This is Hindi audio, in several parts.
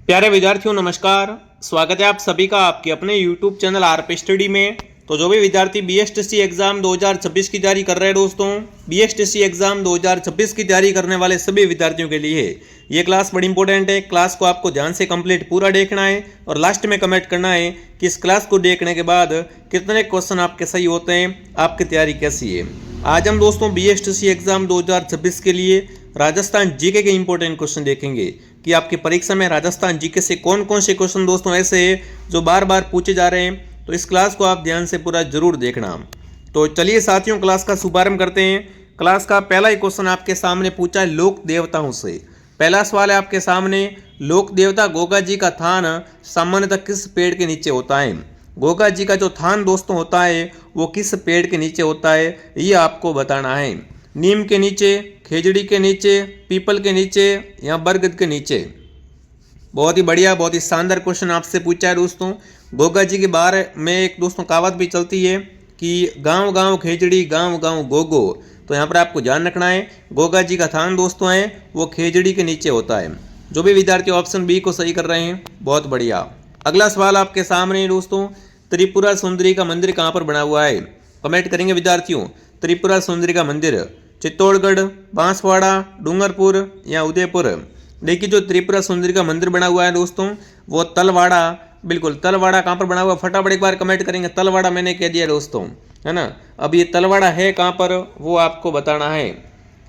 प्यारे विद्यार्थियों नमस्कार। स्वागत है आप सभी का आपके अपने YouTube चैनल आरपी स्टडी में। तो जो भी विद्यार्थी बीएसटीसी एग्जाम 2026 की तैयारी कर रहे हैं दोस्तों, बीएसटीसी एग्जाम 2026 की तैयारी करने वाले सभी विद्यार्थियों के लिए ये क्लास बड़ी इंपॉर्टेंट है। क्लास को आपको ध्यान से कंप्लीट पूरा देखना है और लास्ट में कमेंट करना है कि इस क्लास को देखने के बाद कितने क्वेश्चन आपके सही होते हैं, आपकी तैयारी कैसी है। आज हम दोस्तों बीएसटीसी एग्जाम 2026 के लिए राजस्थान जीके के इंपॉर्टेंट क्वेश्चन देखेंगे कि आपकी परीक्षा में राजस्थान जीके से कौन कौन से क्वेश्चन दोस्तों ऐसे हैं जो बार बार पूछे जा रहे हैं। तो इस क्लास को आप ध्यान से पूरा जरूर देखना। तो चलिए साथियों, क्लास का शुभारंभ करते हैं। क्लास का पहला ही क्वेश्चन आपके सामने पूछा है लोक देवताओं से। पहला सवाल है आपके सामने, लोक देवता गोगा जी का थान सामान्यतः किस पेड़ के नीचे होता है। गोगा जी का जो थान दोस्तों होता है वो किस पेड़ के नीचे होता है, ये आपको बताना है। नीम के नीचे, खेजड़ी के नीचे, पीपल के नीचे या बरगद के नीचे। बहुत ही बढ़िया, बहुत ही शानदार क्वेश्चन आपसे पूछा है दोस्तों। गोगा जी के बारे में एक दोस्तों कहावत भी चलती है कि गांव गांव खेजड़ी, गांव गांव गोगो। तो यहाँ पर आपको ध्यान रखना है, गोगा जी का थान दोस्तों है वो खेजड़ी के नीचे होता है। जो भी विद्यार्थी ऑप्शन बी को सही कर रहे हैं, बहुत बढ़िया। अगला सवाल आपके सामने दोस्तों, त्रिपुरा सुंदरी का मंदिर कहाँ पर बना हुआ है। कमेंट करेंगे विद्यार्थियों। त्रिपुरा सुंदरी का मंदिर चित्तौड़गढ़, बांसवाड़ा, डूंगरपुर या उदयपुर। देखिए जो त्रिपुरा सुंदरी का मंदिर बना हुआ है दोस्तों वो तलवाड़ा, बिल्कुल तलवाड़ा कहाँ पर बना हुआ, फटाफट एक बार कमेंट करेंगे। तलवाड़ा मैंने कह दिया दोस्तों, है ना। अब ये तलवाड़ा है कहाँ पर वो आपको बताना है।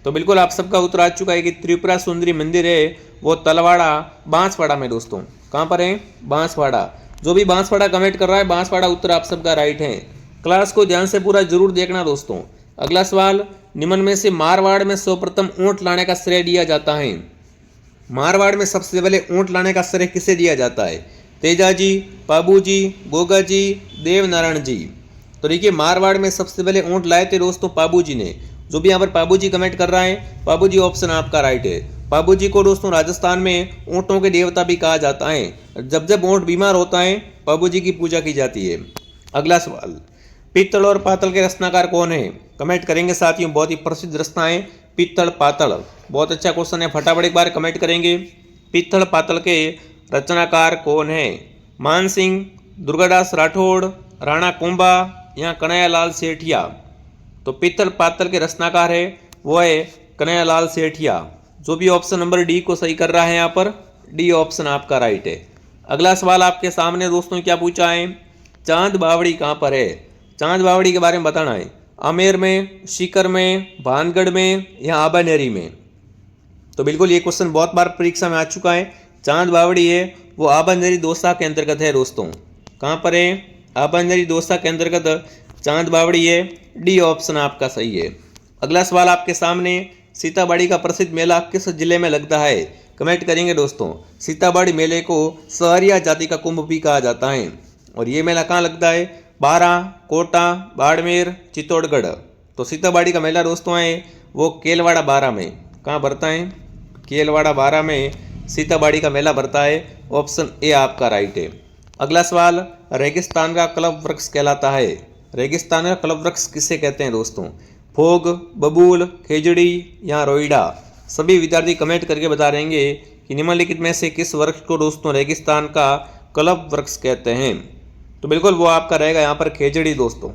तो बिल्कुल आप सबका उत्तर आ चुका है कि त्रिपुरा सुंदरी मंदिर है वो तलवाड़ा बांसवाड़ा में दोस्तों। कहाँ पर है, बांसवाड़ा। जो भी बांसवाड़ा कमेंट कर रहा है, बांसवाड़ा उत्तर आप सबका राइट है। क्लास को ध्यान से पूरा जरूर देखना दोस्तों। अगला सवाल, निम्न में से मारवाड़ में सर्वप्रथम ऊंट लाने का श्रेय दिया जाता है। मारवाड़ में सबसे पहले ऊंट लाने का श्रेय किसे दिया जाता है। तेजाजी, पाबूजी, गोगा जी, देवनारायण जी। तो देखिए मारवाड़ में सबसे पहले ऊंट लाए थे दोस्तों पाबूजी ने। जो भी यहाँ पर पाबूजी कमेंट कर रहा है, पाबूजी ऑप्शन आपका राइट है। पाबूजी को दोस्तों राजस्थान में ऊंटों के देवता भी कहा जाता है। जब जब ऊंट बीमार होता है पाबूजी की पूजा की जाती है। अगला सवाल, पित्तल और पातल के रचनाकार कौन है। कमेंट करेंगे साथियों, बहुत ही प्रसिद्ध रचना है पित्तल पातल। बहुत अच्छा क्वेश्चन है, फटाफट एक बार कमेंट करेंगे। पित्तल पातल के रचनाकार कौन है। मान सिंह, दुर्गादास राठौड़, राणा कुंभा या कन्हैयालाल सेठिया। तो पित्तल पातल के रचनाकार है वो है कन्हैयालाल सेठिया। जो भी ऑप्शन नंबर डी को सही कर रहा है यहाँ पर, डी ऑप्शन आपका राइट है। अगला सवाल आपके सामने दोस्तों क्या पूछा है, चांद बावड़ी कहाँ पर है। चांद बावड़ी के बारे में बताना है। आमेर में, सीकर में, भानगढ़ में या आबानेरी में। तो बिल्कुल ये क्वेश्चन बहुत बार परीक्षा में आ चुका है। चांद बावड़ी है वो आबानेरी दोसा के अंतर्गत है दोस्तों। कहाँ पर है, आबानेरी दोसा के अंतर्गत चांद बावड़ी है। डी ऑप्शन आपका सही है। अगला सवाल आपके सामने, सीताबाड़ी का प्रसिद्ध मेला किस जिले में लगता है। कमेंट करेंगे दोस्तों। सीताबाड़ी मेले को सहरिया जाति का कुंभ भी कहा जाता है और ये मेला कहाँ लगता है, बारा, कोटा, बाड़मेर, चित्तौड़गढ़। तो सीताबाड़ी का मेला दोस्तों है वो केलवाड़ा बारा में। कहाँ भरता है, केलवाड़ा बारा में सीताबाड़ी का मेला भरता है। ऑप्शन ए आपका राइट है। अगला सवाल, रेगिस्तान का कल्प वृक्ष कहलाता है। रेगिस्तान का कल्प वृक्ष किसे कहते हैं दोस्तों, फोग, बबूल, खेजड़ी या रोइडा। सभी विद्यार्थी कमेंट करके बता देंगे कि निम्नलिखित में से किस वृक्ष को दोस्तों रेगिस्तान का कल्प वृक्ष कहते हैं। तो बिल्कुल वो आपका रहेगा यहाँ पर खेजड़ी दोस्तों,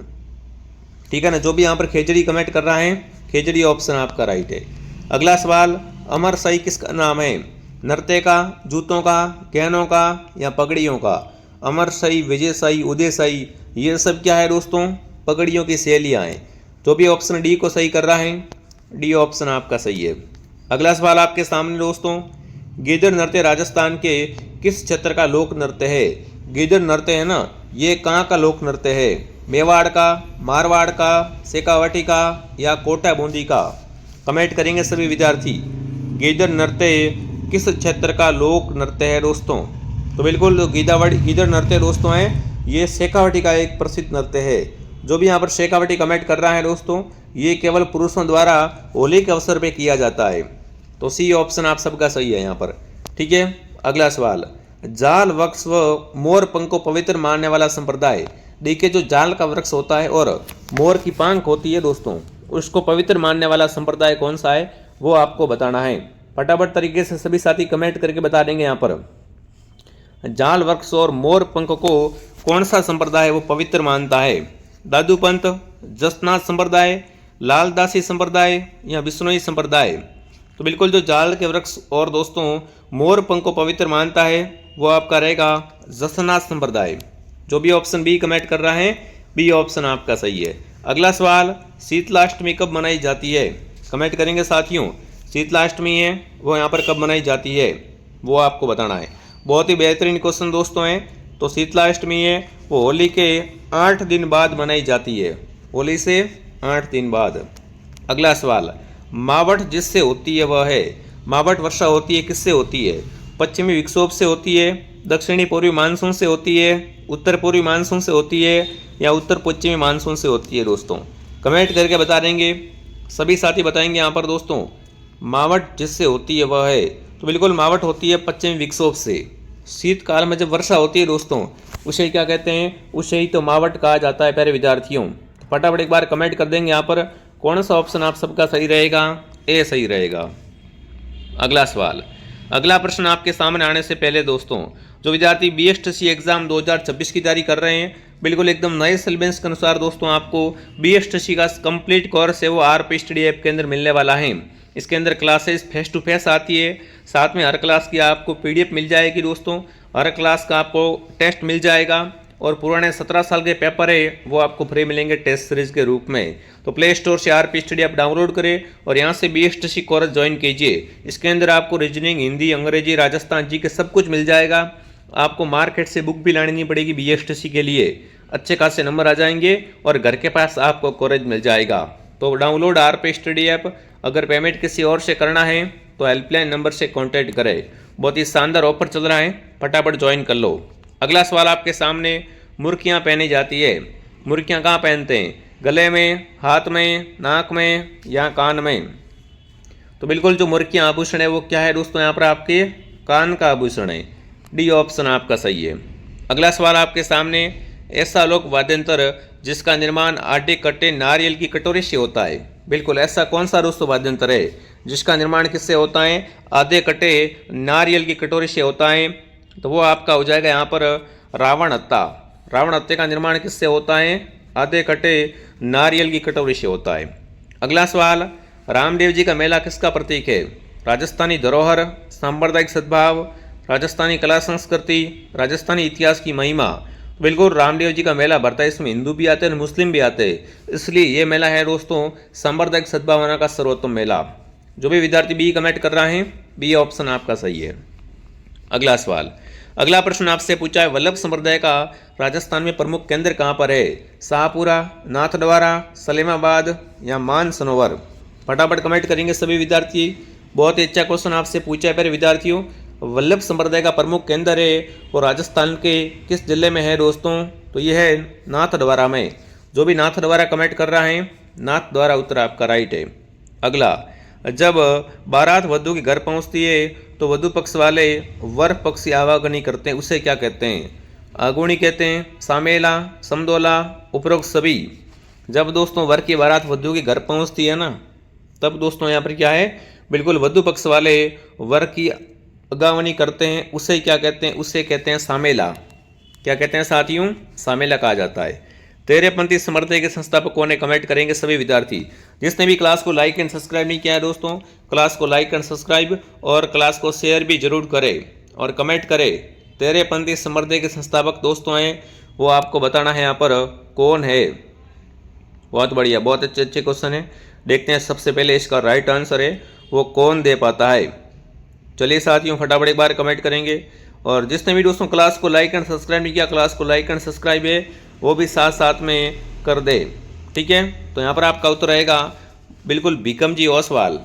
ठीक है ना। जो भी यहाँ पर खेजड़ी कमेंट कर रहा है, खेजड़ी ऑप्शन आपका राइट है। अगला सवाल, अमर शाही किसका नाम है। नृत्य का, जूतों का, गहनों का या पगड़ियों का। अमर शाही, विजय शाही, उदय शाही, ये सब क्या है दोस्तों, पगड़ियों की शैलियाँ हैं। जो भी ऑप्शन डी को सही कर रहा है, डी ऑप्शन आपका सही है। अगला सवाल आपके सामने दोस्तों, गीदड़ नृत्य राजस्थान के किस क्षेत्र का लोक नृत्य है। गीदड़ नृत्य है ना, ये कहाँ का लोक नृत्य है, मेवाड़ का, मारवाड़ का, शेखावटी का या कोटा बूंदी का। कमेंट करेंगे सभी विद्यार्थी। गीदड़ नृत्य किस क्षेत्र का लोक नृत्य है दोस्तों। तो बिल्कुल गीदड़ नृत्य दोस्तों है ये शेखावटी का एक प्रसिद्ध नृत्य है। जो भी यहाँ पर शेखावटी कमेंट कर रहा है दोस्तों, ये केवल पुरुषों द्वारा होली के अवसर पे किया जाता है। तो सी ऑप्शन आप सबका सही है यहाँ पर, ठीक है। अगला सवाल, जाल वृक्ष व मोर पंख को पवित्र मानने वाला संप्रदाय। देखिए जो जाल का वृक्ष होता है और मोर की पंख होती है दोस्तों, उसको पवित्र मानने वाला संप्रदाय कौन सा है वो आपको बताना है। फटाफट तरीके से सभी साथी कमेंट करके बता देंगे यहाँ पर। जाल वृक्ष और मोर पंख को कौन सा संप्रदाय वो पवित्र मानता है? दादू पंथ, जसनाथ संप्रदाय, लालदासी संप्रदाय या बिश्नोई संप्रदाय? तो बिल्कुल जो जाल के वृक्ष और दोस्तों मोर पंख को पवित्र मानता है वो आपका रहेगा जसनाथ संप्रदाय। जो भी ऑप्शन बी कमेंट कर रहा है बी ऑप्शन आपका सही है। अगला सवाल, शीतलाष्टमी कब मनाई जाती है? कमेंट करेंगे साथियों, शीतलाष्टमी है वो यहाँ पर कब मनाई जाती है वो आपको बताना है। बहुत ही बेहतरीन क्वेश्चन दोस्तों है। तो शीतलाष्टमी है वो होली के 8 दिन बाद मनाई जाती है, होली से 8 दिन बाद। अगला सवाल, मावठ जिससे होती है वह है? मावठ वर्षा होती है किससे होती है? पश्चिमी विक्षोभ से होती है, दक्षिणी पूर्वी मानसून से होती है, उत्तर पूर्वी मानसून से होती है या उत्तर पश्चिमी मानसून से होती है? दोस्तों कमेंट करके बता देंगे, सभी साथी बताएंगे यहाँ पर दोस्तों। मावठ जिससे होती है वह है, तो बिल्कुल मावठ होती है पश्चिमी विक्षोभ से। शीतकाल में जब वर्षा होती है दोस्तों उसे क्या कहते हैं? उसे ही तो मावठ कहा जाता है प्यारे विद्यार्थियों। फटाफट एक बार कमेंट कर देंगे यहाँ पर कौन सा ऑप्शन आप सबका सही रहेगा? ए सही रहेगा। अगला सवाल, अगला प्रश्न आपके सामने आने से पहले दोस्तों जो विद्यार्थी BSTC एग्जाम 2026 की तैयारी कर रहे हैं, बिल्कुल एकदम नए सिलेबस के अनुसार दोस्तों आपको BSTC का कंप्लीट कोर्स है वो RP स्टडी ऐप के अंदर मिलने वाला है। इसके अंदर क्लासेस फेस टू फेस आती है, साथ में हर क्लास की आपको PDF मिल जाएगी दोस्तों, हर क्लास का आपको टेस्ट मिल जाएगा और पुराने 17 साल के पेपर है वो आपको फ्री मिलेंगे टेस्ट सीरीज के रूप में। तो प्ले स्टोर से RP स्टडी आप डाउनलोड करें और यहाँ से BSTC कोर्स ज्वाइन कीजिए। इसके अंदर आपको रीजनिंग, हिंदी, अंग्रेजी, राजस्थान जी के सब कुछ मिल जाएगा। आपको मार्केट से बुक भी लानी नहीं पड़ेगी BSTC के लिए, अच्छे खासे नंबर आ जाएंगे और घर के पास आपको कोर्स मिल जाएगा। तो डाउनलोड RP स्टडी ऐप। अगर पेमेंट किसी और से करना है तो हेल्पलाइन नंबर से कॉन्टैक्ट करें। बहुत ही शानदार ऑफर चल रहा है, फटाफट ज्वाइन कर लो। अगला सवाल आपके सामने, मुर्कियाँ पहनी जाती है, मुर्कियाँ कहाँ पहनते हैं? गले में, हाथ में, नाक में या कान में? तो बिल्कुल जो मुर्कियाँ आभूषण है वो क्या है दोस्तों? यहाँ पर आपके कान का आभूषण है, डी ऑप्शन आपका सही है। अगला सवाल आपके सामने, ऐसा लोक वाद्यंत्र जिसका निर्माण आटे कट्टे नारियल की कटोरी से होता है? बिल्कुल ऐसा कौन सा दोस्तों वाद्यंत्र है जिसका निर्माण किससे होता है? आधे कटे नारियल की कटोरी से होता है। तो वो आपका हो जाएगा यहाँ पर रावण हत्था। रावण हत्थे का निर्माण किससे होता है? आधे कटे नारियल की कटोरी से होता है। अगला सवाल, रामदेव जी का मेला किसका प्रतीक है? राजस्थानी धरोहर, सांप्रदायिक सद्भाव, राजस्थानी कला संस्कृति, राजस्थानी इतिहास की महिमा? बिल्कुल रामदेव जी का मेला भरता है, इसमें हिंदू भी आते हैं और मुस्लिम भी आते हैं, इसलिए ये मेला है दोस्तों सांप्रदायिक सद्भावना का सर्वोत्तम मेला। जो भी विद्यार्थी बी कमेंट कर रहा है बी ऑप्शन आपका सही है। अगला सवाल, अगला प्रश्न आपसे पूछा है, वल्लभ संप्रदाय का राजस्थान में प्रमुख केंद्र कहाँ पर है? शाहपुरा, नाथद्वारा, सलेमाबाद या मानसरोवर? फटाफट कमेंट करेंगे सभी विद्यार्थी। बहुत ही अच्छा क्वेश्चन आपसे पूछा है प्यारे विद्यार्थियों। वल्लभ संप्रदाय का प्रमुख केंद्र है वो राजस्थान के किस जिले में है दोस्तों? तो ये है नाथद्वारा में। जो भी नाथद्वारा कमेंट कर रहा है नाथद्वारा उत्तर आपका राइट है। अगला, जब बारात वधू के घर पहुंचती है तो वधू पक्ष वाले वर पक्ष की आवागनी करते हैं, उसे क्या कहते हैं? आगुनी कहते हैं, सामेला, समदोला, उपरोक्त सभी? जब दोस्तों वर की बारात वधू के घर पहुंचती है ना तब दोस्तों यहाँ पर क्या है? बिल्कुल वधू पक्ष वाले वर की अगावनी करते हैं, उसे क्या कहते हैं? उसे कहते हैं सामेला। क्या कहते हैं साथियों? सामेला कहा जाता है। तेरेपंथी संप्रदाय के संस्थापक कौन है? कमेंट करेंगे सभी विद्यार्थी। जिसने भी क्लास को लाइक एंड सब्सक्राइब नहीं किया है दोस्तों, क्लास को लाइक एंड सब्सक्राइब और क्लास को शेयर भी जरूर करें और कमेंट करें। तेरेपंथी संप्रदाय के संस्थापक दोस्तों हैं वो आपको बताना है यहाँ पर कौन है। बहुत बढ़िया, बहुत अच्छे अच्छे क्वेश्चन है। देखते हैं सबसे पहले इसका राइट आंसर है वो कौन दे पाता है। चलिए साथियों फटाफट एक बार कमेंट करेंगे और जिसने भी दोस्तों क्लास को लाइक एंड सब्सक्राइब नहीं किया, क्लास को लाइक एंड सब्सक्राइब है वो भी साथ साथ में कर दे, ठीक है। तो यहाँ पर आपका उत्तर रहेगा बिल्कुल भीकम जी ओसवाल,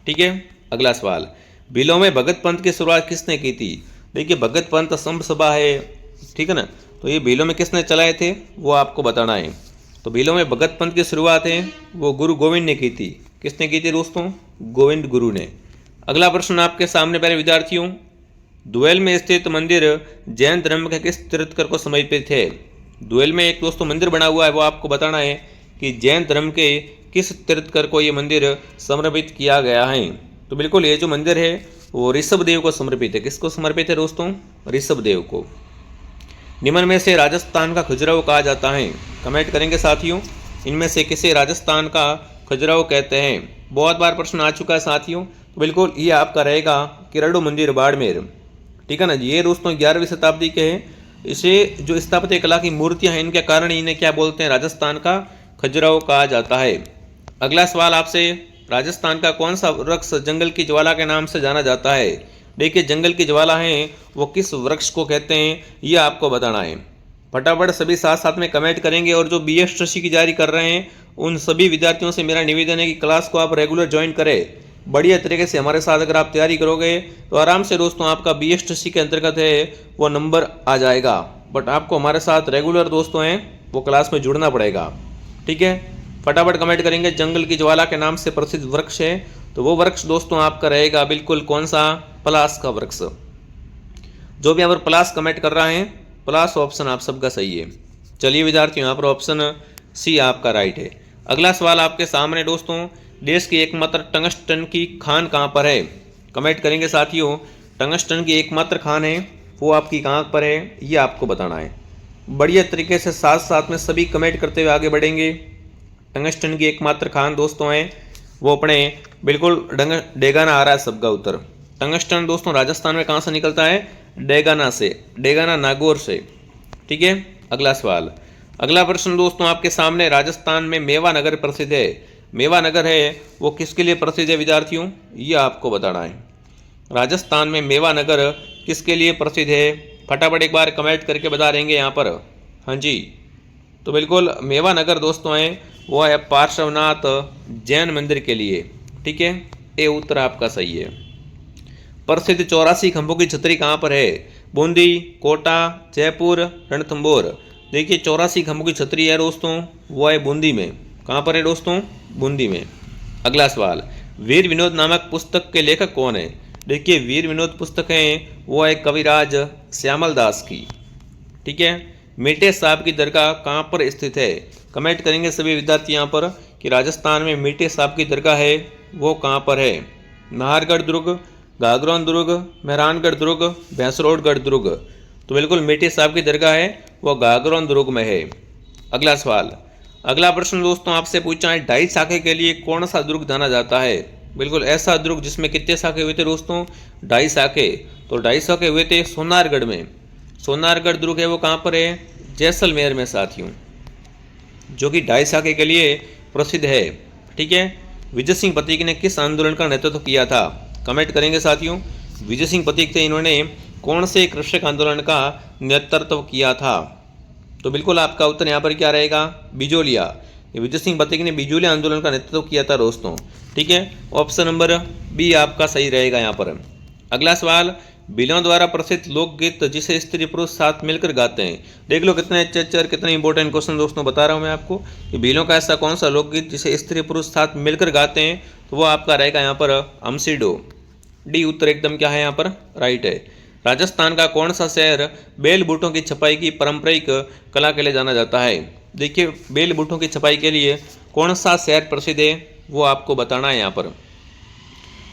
ठीक है। अगला सवाल, भीलों में भगत पंथ की शुरुआत किसने की थी? देखिए भगत पंथ संभ सभा है, ठीक है ना, तो ये भीलों में किसने चलाए थे वो आपको बताना है। तो भीलों में भगत पंथ की शुरुआत है वो गुरु गोविंद ने की थी। किसने की थी दोस्तों? गोविंद गुरु ने। अगला प्रश्न आपके सामने प्यारे विद्यार्थियों, दुएल में स्थित मंदिर जैन धर्म के किस तीर्थकर को समर्पित है? दुएल में एक दोस्तों मंदिर बना हुआ है वो आपको बताना है कि जैन धर्म के किस तीर्थकर को ये मंदिर समर्पित किया गया है। तो बिल्कुल ये जो मंदिर है वो ऋषभदेव को समर्पित है। किसको समर्पित है दोस्तों? ऋषभदेव को। निम्न में से राजस्थान का खजुराहो कहा जाता है। कमेंट करेंगे साथियों, इनमें से किसे राजस्थान का खजुराहो कहते हैं। बहुत बार प्रश्न आ चुका है साथियों, तो बिल्कुल ये आपका रहेगा किरडू मंदिर बाड़मेर। ठीक है ना जी। ये दोस्तों 11वीं शताब्दी के हैं। इसे जो स्थापत्य कला की मूर्तियां हैं इनके कारण इन्हें क्या बोलते हैं? राजस्थान का खजुराहो कहा जाता है। अगला सवाल आपसे, राजस्थान का कौन सा वृक्ष जंगल की ज्वाला के नाम से जाना जाता है? देखिए, जंगल की ज्वाला है वो किस वृक्ष को कहते हैं ये आपको बताना है। फटाफट सभी साथ साथ में कमेंट करेंगे। और जो BSTC की तैयारी कर रहे हैं उन सभी विद्यार्थियों से मेरा निवेदन है कि क्लास को आप रेगुलर ज्वाइन करें। बढ़िया तरीके से हमारे साथ अगर आप तैयारी करोगे तो आराम से दोस्तों आपका BSTC के अंतर्गत है वो नंबर आ जाएगा। बट आपको हमारे साथ रेगुलर दोस्तों हैं वो क्लास में जुड़ना पड़ेगा। ठीक है, फटाफट कमेंट करेंगे। जंगल की ज्वाला के नाम से प्रसिद्ध वृक्ष है तो वो वृक्ष दोस्तों आपका रहेगा बिल्कुल कौन सा? पलास का वृक्ष। जो भी यहाँ पर पलास कमेंट कर रहा है, पलास ऑप्शन आप सबका सही है। चलिए विद्यार्थियों, यहाँ पर ऑप्शन सी आपका राइट है। अगला सवाल आपके सामने दोस्तों, देश की एकमात्र टंगस्टन की खान कहाँ पर है? कमेंट करेंगे साथियों, टंगस्टन की एकमात्र खान है वो आपकी कहाँ पर है ये आपको बताना है। बढ़िया तरीके से साथ साथ में सभी कमेंट करते हुए आगे बढ़ेंगे। टंगस्टन की एकमात्र खान दोस्तों हैं वो अपने बिल्कुल डेगाना आ रहा है सबका उत्तर। टंगस्टन दोस्तों राजस्थान में कहाँ से निकलता है? डेगाना से, डेगाना नागौर से। ठीक है, अगला सवाल। अगला प्रश्न दोस्तों आपके सामने, राजस्थान में मेवा नगर प्रसिद्ध है। मेवा नगर है वो किसके लिए प्रसिद्ध है विद्यार्थियों? ये आपको बताना है। राजस्थान में मेवा नगर किसके लिए प्रसिद्ध है? फटाफट एक बार कमेंट करके बता देंगे यहाँ पर। हाँ जी, तो बिल्कुल मेवा नगर दोस्तों है वो है पार्श्वनाथ जैन मंदिर के लिए। ठीक है, ये उत्तर आपका सही है। प्रसिद्ध 84 खंभों की छतरी कहाँ पर है? बूंदी, कोटा, जयपुर, रणथंभौर। देखिए 84 खंभों की छतरी है दोस्तों वो है बूंदी में। कहाँ पर है दोस्तों? बूंदी में। अगला सवाल, वीर विनोद नामक पुस्तक के लेखक कौन है? देखिए वीर विनोद पुस्तक है वो है कविराज श्यामल दास की। ठीक है, मीठे साहब की दरगाह कहाँ पर स्थित है? कमेंट करेंगे सभी विद्यार्थी यहाँ पर कि राजस्थान में मीठे साहब की दरगाह है वो कहाँ पर है? नाहरगढ़ दुर्ग, गागरोन दुर्ग, मेहरानगढ़ दुर्ग, भैंसरोडगढ़ दुर्ग। तो बिल्कुल मीठे साहब की दरगाह है वो गागरोन दुर्ग में है। अगला सवाल, अगला प्रश्न दोस्तों आपसे पूछा है, ढाई शाखे के लिए कौन सा दुर्ग जाना जाता है? बिल्कुल ऐसा दुर्ग जिसमें कितने शाखे हुए थे दोस्तों? ढाई शाखे। तो ढाई शाखे हुए थे सोनारगढ़ में। सोनारगढ़ दुर्ग है वो कहाँ पर है? जैसलमेर में साथियों, जो कि ढाई शाखे के लिए प्रसिद्ध है। ठीक है, विजय सिंह पथिक ने किस आंदोलन का नेतृत्व किया था? कमेंट करेंगे साथियों, विजय सिंह पथिक थे, इन्होंने कौन से कृषक आंदोलन का नेतृत्व किया था? तो बिल्कुल आपका उत्तर यहाँ पर क्या रहेगा? बिजोलिया। विजय सिंह पथिक ने बिजोलिया आंदोलन का नेतृत्व किया था दोस्तों। ठीक है, ऑप्शन नंबर बी आपका सही रहेगा यहाँ पर। अगला सवाल, भीलों द्वारा प्रसिद्ध लोकगीत जिसे स्त्री पुरुष साथ मिलकर गाते हैं। देख लो कितने अच्छे और कितने इंपॉर्टेंट क्वेश्चन दोस्तों बता रहा हूँ मैं आपको कि भीलों का ऐसा कौन सा लोकगीत जिसे स्त्री पुरुष साथ मिलकर गाते हैं, तो वो आपका रहेगा यहाँ पर अमसीडो। डी उत्तर एकदम क्या है यहाँ पर? राइट है। राजस्थान का कौन सा शहर बेल बूटों की छपाई की पारंपरिक कला के लिए जाना जाता है? देखिए बेल बूटों की छपाई के लिए कौन सा शहर प्रसिद्ध है वो आपको बताना है यहाँ पर।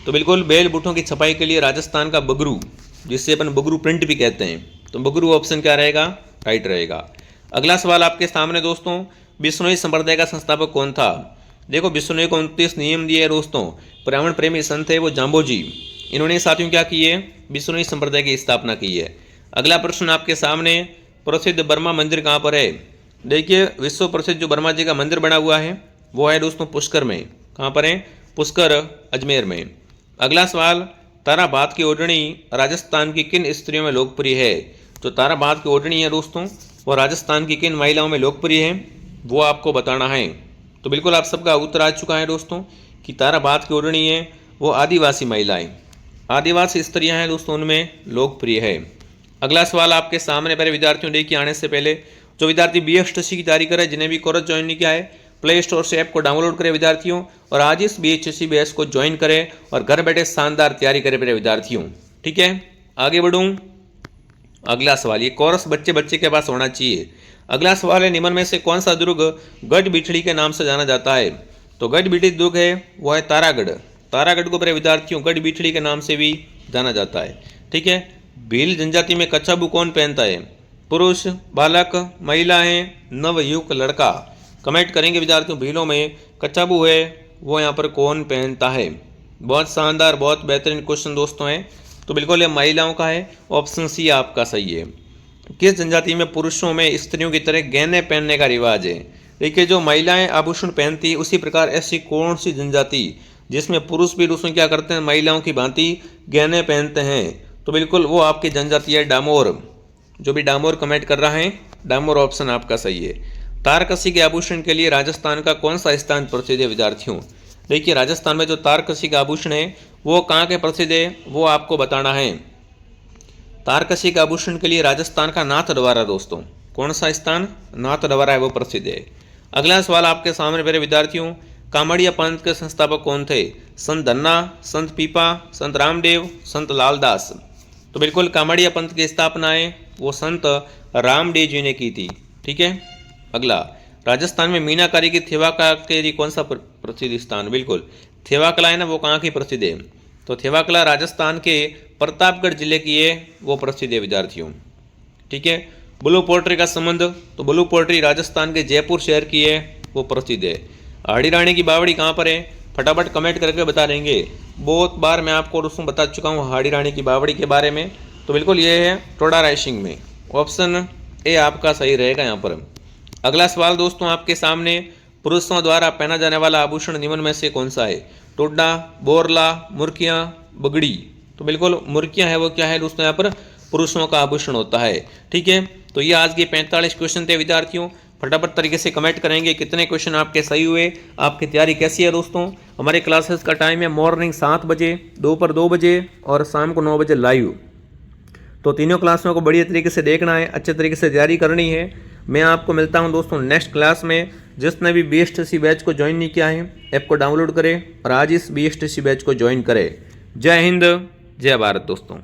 तो बिल्कुल बेल बूटों की छपाई के लिए राजस्थान का बगरू, जिससे अपन बगरू प्रिंट भी कहते हैं, तो बगरू ऑप्शन क्या रहेगा? राइट रहेगा। अगला सवाल आपके सामने दोस्तों, बिश्नोई संप्रदाय का संस्थापक कौन था? देखो बिश्नोई को 29 नियम दिए है दोस्तों। पर्यावरण प्रेमी संत है वो जाम्बोजी। इन्होंने साथियों क्या किए? बिश्नोई संप्रदाय की स्थापना की है। अगला प्रश्न आपके सामने, प्रसिद्ध बर्मा मंदिर कहाँ पर है? देखिए विश्व प्रसिद्ध जो बर्मा जी का मंदिर बना हुआ है वो है दोस्तों पुष्कर में। कहाँ पर है? पुष्कर अजमेर में। अगला सवाल, ताराबाद की ओढ़नी राजस्थान की किन स्त्रियों में लोकप्रिय है? जो ताराबाद की ओढ़नी है दोस्तों वो राजस्थान की किन महिलाओं में लोकप्रिय है वो आपको बताना है। तो बिल्कुल आप सबका उत्तर आ चुका है दोस्तों कि ताराबाद की ओढ़नी है वो आदिवासी महिलाएं, आदिवासी स्त्रियां हैं दोस्तों, उनमें लोकप्रिय है। अगला सवाल आपके सामने पहले विद्यार्थियों देखिए आने से पहले जो विद्यार्थी BSTC की तैयारी करें, जिन्हें भी कोर्स ज्वाइन नहीं किया है, प्ले स्टोर से ऐप को डाउनलोड करें विद्यार्थियों, और आज इस BSTC बैच को ज्वाइन करें और घर बैठे शानदार तैयारी करें मेरे विद्यार्थियों। ठीक है, आगे बढ़ूं। अगला सवाल, ये कोर्स बच्चे बच्चे के पास होना चाहिए। अगला सवाल है, निम्न में से कौन सा दुर्ग गढ़ बिठड़ी के नाम से जाना जाता है? तो गढ़ बिठड़ी दुर्ग है वो है तारागढ़। तारागढ़ को प्रिय विद्यार्थियों गढ़ बीठड़ी के नाम से भी जाना जाता है। ठीक है। भील जनजाति में कच्छाबू कौन पहनता है? पुरुष, बालक, महिलाएं, नवयुवक, लड़का। कमेंट करेंगे विद्यार्थियों भीलों में कच्छाबू है वो यहाँ पर कौन पहनता है। बहुत शानदार, बहुत बेहतरीन क्वेश्चन दोस्तों है। तो बिल्कुल ये महिलाओं का है, ऑप्शन सी आपका सही है। किस जनजाति में पुरुषों में स्त्रियों की तरह गहने पहनने का रिवाज है? देखिए, जो महिलाएं आभूषण पहनती है उसी प्रकार ऐसी कौन सी जनजाति जिसमें पुरुष भी उसमें क्या करते हैं, महिलाओं की भांति गहने पहनते हैं? तो बिल्कुल वो आपकी जनजाति है डामोर। जो भी डामोर कमेंट कर रहा है, डामोर ऑप्शन आपका सही है। तारकसी के आभूषण के लिए राजस्थान का कौन सा स्थान प्रसिद्ध है विद्यार्थियों? देखिए, राजस्थान में जो तारकसी का आभूषण है वो कहाँ के प्रसिद्ध है वो आपको बताना है। तारकसी के आभूषण के लिए राजस्थान का नाथद्वारा दोस्तों, कौन सा स्थान? नाथद्वारा है वो प्रसिद्ध है। अगला सवाल आपके सामने मेरे विद्यार्थियों, कामड़िया पंथ के संस्थापक कौन थे? संत धन्ना, संत पीपा, संत रामदेव, संत लालदास। तो बिल्कुल कामड़िया पंथ की स्थापना है वो संत रामदेव जी ने की थी। ठीक है। अगला, राजस्थान में मीनाकारी की थेवा कला के लिए कौन सा प्रसिद्ध स्थान? बिल्कुल थेवा कला है ना, वो कहाँ की प्रसिद्ध है? तो थेवा कला राजस्थान के प्रतापगढ़ जिले की है वो प्रसिद्ध है विद्यार्थियों। ठीक है। ब्लू पोल्ट्री का संबंध, तो ब्लू पोल्ट्री राजस्थान के जयपुर शहर की है वो प्रसिद्ध है। हाड़ी रानी की बावड़ी कहाँ पर है? फटाफट कमेंट करके बता देंगे। बहुत बार मैं आपको दोस्तों बता चुका हूँ हाड़ी रानी की बावड़ी के बारे में। तो बिल्कुल ये है टोडा राइसिंग में, ऑप्शन ए आपका सही रहेगा यहाँ पर। अगला सवाल दोस्तों आपके सामने, पुरुषों द्वारा पहना जाने वाला आभूषण निम्न में से कौन सा है? टोडा, बोरला, मुर्कियाँ, बगड़ी। तो बिल्कुल मुर्कियाँ है वो क्या है दोस्तों, यहाँ पर पुरुषों का आभूषण होता है। ठीक है। तो ये आज के 45 क्वेश्चन थे विद्यार्थियों। फटाफट तरीके से कमेंट करेंगे कितने क्वेश्चन आपके सही हुए, आपकी तैयारी कैसी है दोस्तों। हमारे क्लासेस का टाइम है मॉर्निंग 7 बजे, दोपहर 2 बजे और शाम को 9 बजे लाइव। तो तीनों क्लासों को बढ़िया तरीके से देखना है, अच्छे तरीके से तैयारी करनी है। मैं आपको मिलता हूं दोस्तों नेक्स्ट क्लास में। जिसने भी BSTC बैच को ज्वाइन नहीं किया है ऐप को डाउनलोड करें और आज इस BSTC बैच को ज्वाइन करें। जय हिंद, जय भारत दोस्तों।